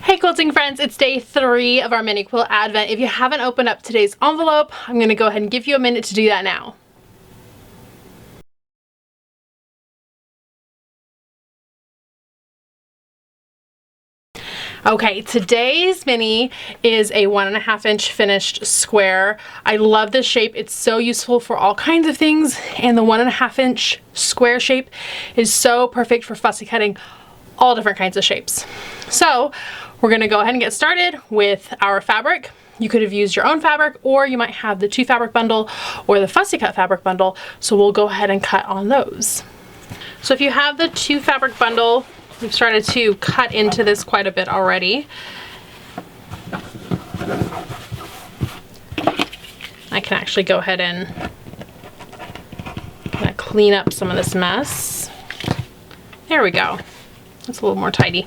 Hey quilting friends, it's day 3 of our mini quilt advent. If you haven't opened up today's envelope, I'm going to go ahead and give you a minute to do that now. Okay, today's mini is a 1.5 inch finished square. I love this shape. It's so useful for all kinds of things, and the 1.5 inch square shape is so perfect for fussy cutting all different kinds of shapes. So we're gonna go ahead and get started with our fabric. You could have used your own fabric, or you might have the 2 fabric bundle or the fussy cut fabric bundle. So we'll go ahead and cut on those. So if you have the 2 fabric bundle, we've started to cut into this quite a bit already. I can actually go ahead and clean up some of this mess. There we go. It's a little more tidy.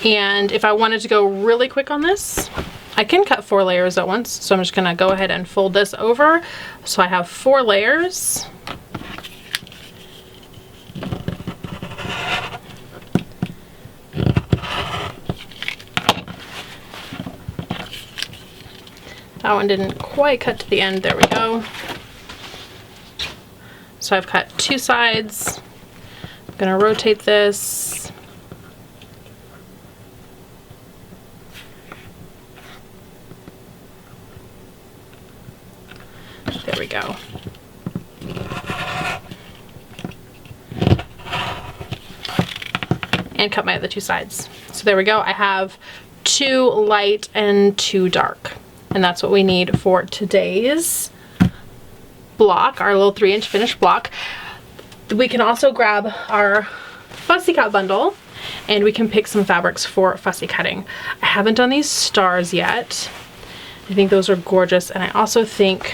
And if I wanted to go really quick on this, I can cut 4 layers at once. So I'm just gonna go ahead and fold this over. So I have 4 layers. That one didn't quite cut to the end. There we go. So I've cut 2 sides. I'm gonna rotate this. There we go. And cut my other 2 sides. So there we go. I have 2 light and 2 dark. And that's what we need for today's block, our little 3-inch finished block. We can also grab our fussy cut bundle and we can pick some fabrics for fussy cutting. I haven't done these stars yet. I think those are gorgeous, and I also think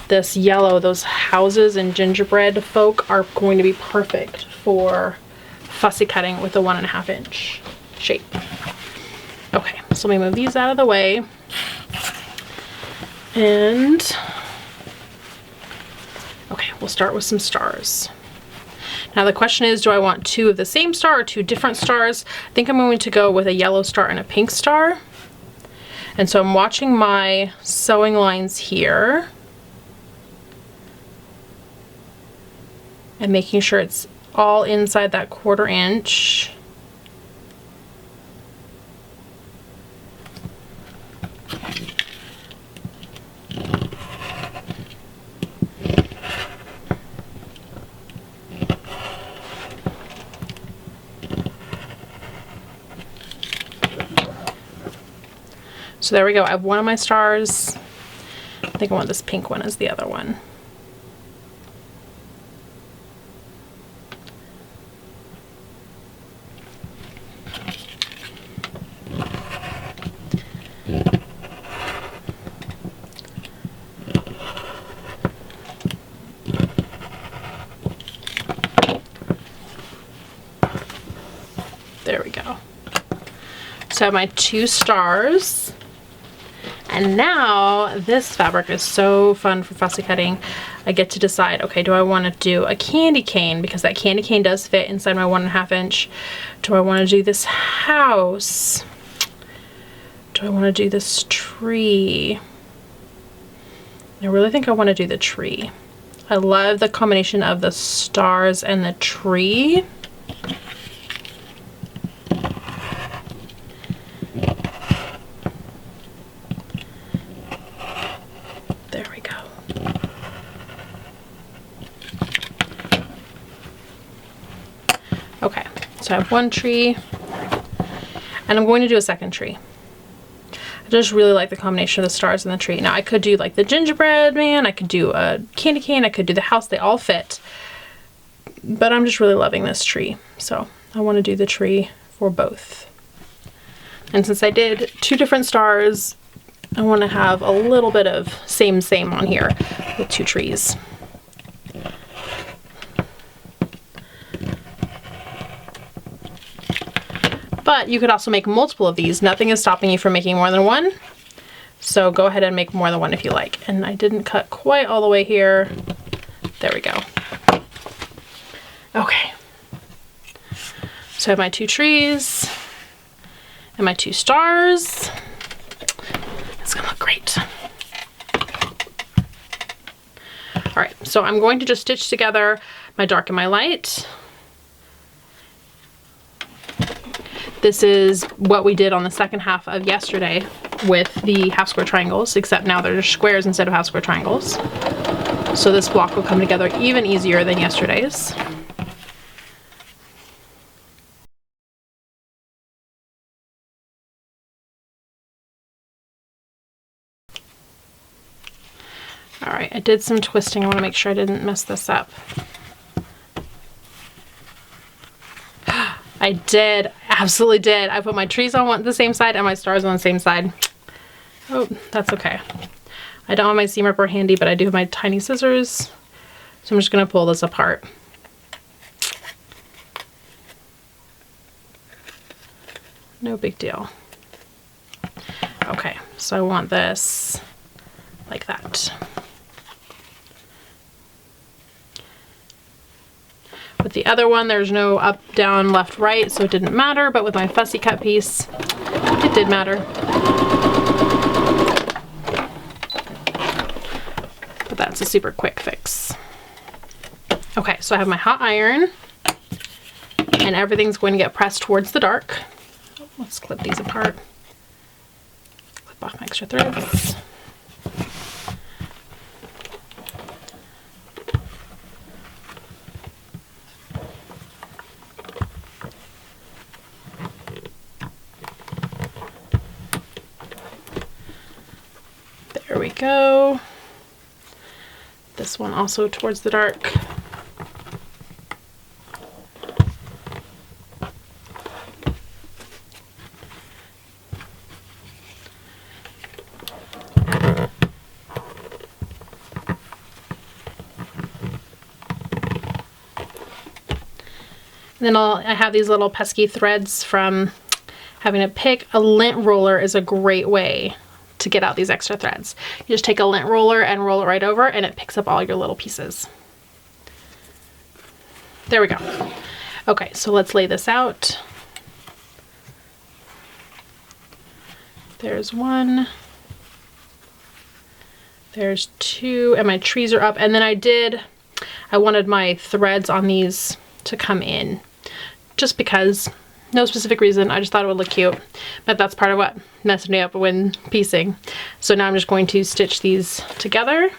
this yellow, those houses and gingerbread folk, are going to be perfect for fussy cutting with a 1.5 inch shape. Okay, so let me move these out of the way. And okay, we'll start with some stars. Now the question is, do I want 2 of the same star or 2 different stars? I think I'm going to go with a yellow star and a pink star. And so I'm watching my sewing lines here and making sure it's all inside that 1/4 inch. So there we go. I have one of my stars. I think I want this pink one as the other one. There we go. So I have my 2 stars. And now this fabric is so fun for fussy cutting. I get to decide, okay, do I want to do a candy cane, because that candy cane does fit inside my 1.5 inch. Do I want to do this house? Do I want to do this tree? I really think I want to do the tree. I love the combination of the stars and the tree. Okay, so I have 1 tree, and I'm going to do a 2nd tree. I just really like the combination of the stars and the tree. Now I could do like the gingerbread man, I could do a candy cane, I could do the house, they all fit. But I'm just really loving this tree, so I want to do the tree for both. And since I did 2 different stars, I want to have a little bit of same on here with 2 trees. But you could also make multiple of these. Nothing is stopping you from making more than one. So go ahead and make more than one if you like. And I didn't cut quite all the way here. There we go. Okay. So I have my 2 trees and my 2 stars. It's gonna look great. All right, so I'm going to just stitch together my dark and my light. This is what we did on the second half of yesterday with the half square triangles, except now they're just squares instead of half square triangles. So this block will come together even easier than yesterday's. All right, I did some twisting. I want to make sure I didn't mess this up. I did, absolutely did. I put my trees on the same side and my stars on the same side. Oh, that's okay. I don't have my seam ripper handy, but I do have my tiny scissors. So I'm just gonna pull this apart. No big deal. Okay, so I want this like that. With the other one, there's no up, down, left, right, so it didn't matter, but with my fussy cut piece, it did matter. But that's a super quick fix. Okay, so I have my hot iron, and everything's going to get pressed towards the dark. Let's clip these apart. Clip off my extra threads. There we go. This one also towards the dark. Then I have these little pesky threads from having to pick. A lint roller is a great way to get out these extra threads. You just take a lint roller and roll it right over and it picks up all your little pieces. There we go. Okay, so let's lay this out. There's 1. There's 2, and my trees are up. And then I wanted my threads on these to come in. Just because, no specific reason, I just thought it would look cute. But that's part of what messed me up when piecing. So now I'm just going to stitch these together.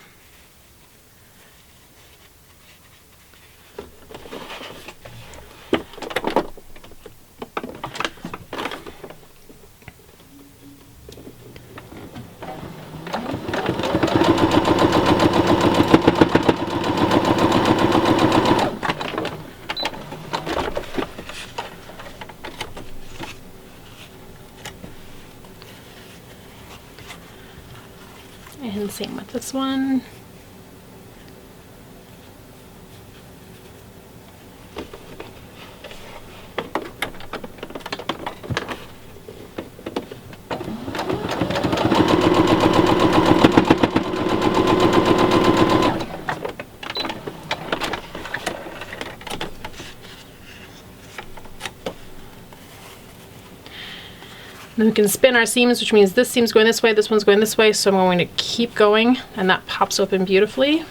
And same with this one. Then we can spin our seams, which means this seam's going this way, this one's going this way, so I'm going to keep going, and that pops open beautifully.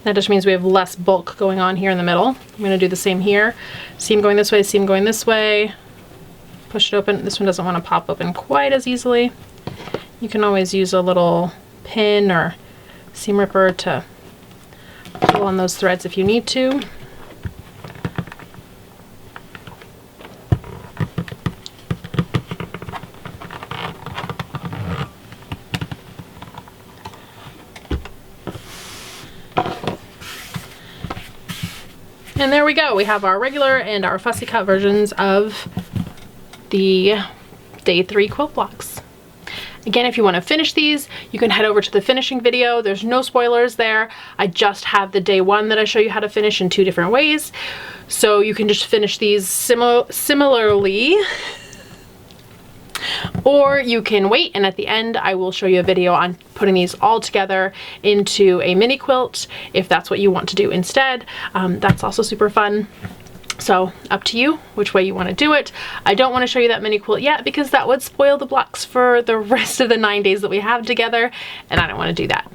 That just means we have less bulk going on here in the middle. I'm going to do the same here. Seam going this way, seam going this way. Push it open. This one doesn't want to pop open quite as easily. You can always use a little pin or seam ripper to pull on those threads if you need to. And there we go. We have our regular and our fussy cut versions of the day 3 quilt blocks. Again, if you want to finish these, you can head over to the finishing video. There's no spoilers there. I just have the day 1 that I show you how to finish in 2 different ways. So you can just finish these similarly. Or you can wait, and at the end I will show you a video on putting these all together into a mini quilt if that's what you want to do instead. That's also super fun. So up to you which way you want to do it. I don't want to show you that mini quilt yet because that would spoil the blocks for the rest of the 9 days that we have together, and I don't want to do that.